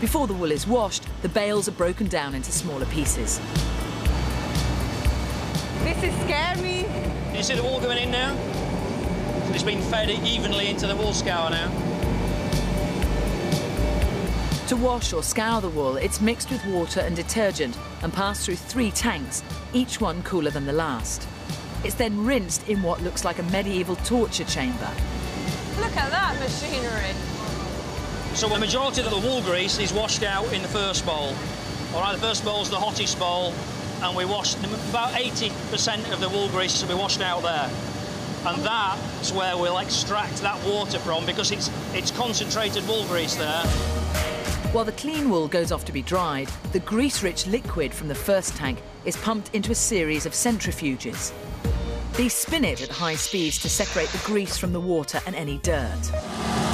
Before the wool is washed, the bales are broken down into smaller pieces. This is scary. Can you see the wool going in now? It's been fed evenly into the wool scour now. To wash or scour the wool, it's mixed with water and detergent and passed through 3 tanks, each one cooler than the last. It's then rinsed in what looks like a medieval torture chamber. Look at that machinery. So the majority of the wool grease is washed out in the first bowl. All right, the first bowl is the hottest bowl, and we wash about 80% of the wool grease to be washed out there. And that's where we'll extract that water from, because it's concentrated wool grease there. While the clean wool goes off to be dried, the grease-rich liquid from the first tank is pumped into a series of centrifuges. These spin it at high speeds to separate the grease from the water and any dirt.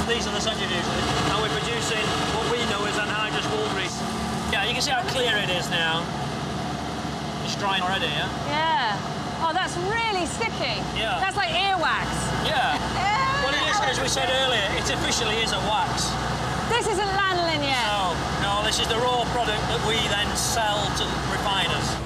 These are the centrifuges, and we're producing what we know as anhydrous wool grease. Yeah, you can see how clear it is now. It's drying already, yeah? Yeah. Oh, that's really sticky. Yeah. That's like earwax. Yeah. Well, it is, as we said earlier, it officially is a wax. This isn't lanolin yet. No, this is the raw product that we then sell to refiners.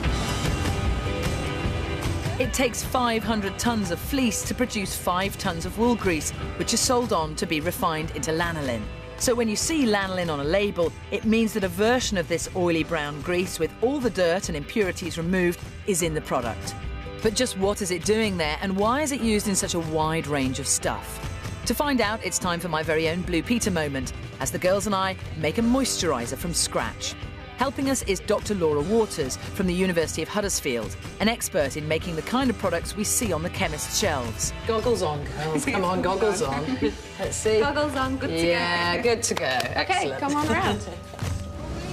It takes 500 tonnes of fleece to produce 5 tonnes of wool grease, which is sold on to be refined into lanolin. So when you see lanolin on a label, it means that a version of this oily brown grease with all the dirt and impurities removed is in the product. But just what is it doing there, and why is it used in such a wide range of stuff? To find out, it's time for my very own Blue Peter moment, as the girls and I make a moisturiser from scratch. Helping us is Dr. Laura Waters from the University of Huddersfield, an expert in making the kind of products we see on the chemist's shelves. Goggles on, girls. Come on, goggles on. Let's see. Goggles on, good to go. Yeah, good to go. Okay, Excellent. come on round.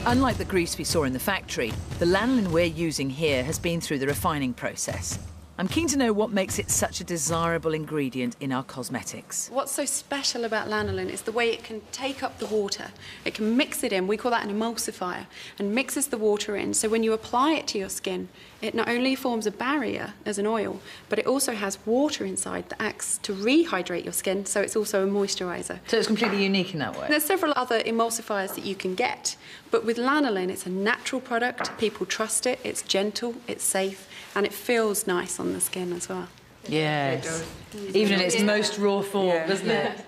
Unlike the grease we saw in the factory, the lanolin we're using here has been through the refining process. I'm keen to know what makes it such a desirable ingredient in our cosmetics. What's so special about lanolin is the way it can take up the water. It can mix it in, we call that an emulsifier, and mixes the water in. So when you apply it to your skin, it not only forms a barrier as an oil, but it also has water inside that acts to rehydrate your skin, so it's also a moisturiser. So it's completely unique in that way? There's several other emulsifiers that you can get, but with lanolin, it's a natural product. People trust it, it's gentle, it's safe, and it feels nice on the skin as well. Yes. Even in its most raw form, doesn't it?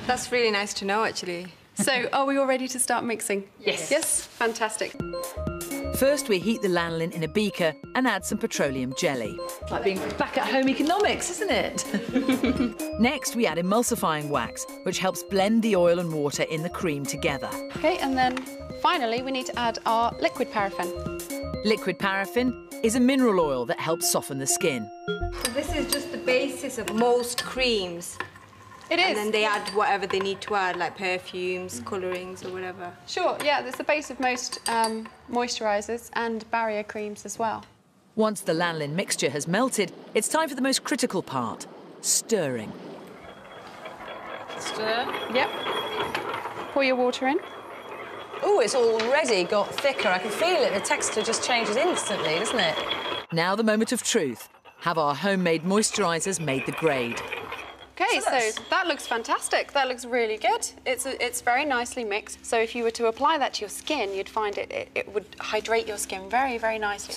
That's really nice to know, actually. So, are we all ready to start mixing? Yes. Yes? Fantastic. First, we heat the lanolin in a beaker and add some petroleum jelly. It's like being back at home economics, isn't it? Next, we add emulsifying wax, which helps blend the oil and water in the cream together. OK, and then finally, we need to add our liquid paraffin. Liquid paraffin is a mineral oil that helps soften the skin. So this is just the basis of most creams. It is. And then they add whatever they need to add, like perfumes, colourings or whatever. Sure, yeah, that's the base of most moisturisers and barrier creams as well. Once the lanolin mixture has melted, it's time for the most critical part, stirring. Stir. Yep. Pour your water in. Oh, it's already got thicker. I can feel it. The texture just changes instantly, doesn't it? Now the moment of truth. Have our homemade moisturisers made the grade? OK, so that looks fantastic. That looks really good. It's very nicely mixed. So if you were to apply that to your skin, you'd find it would hydrate your skin very, very nicely.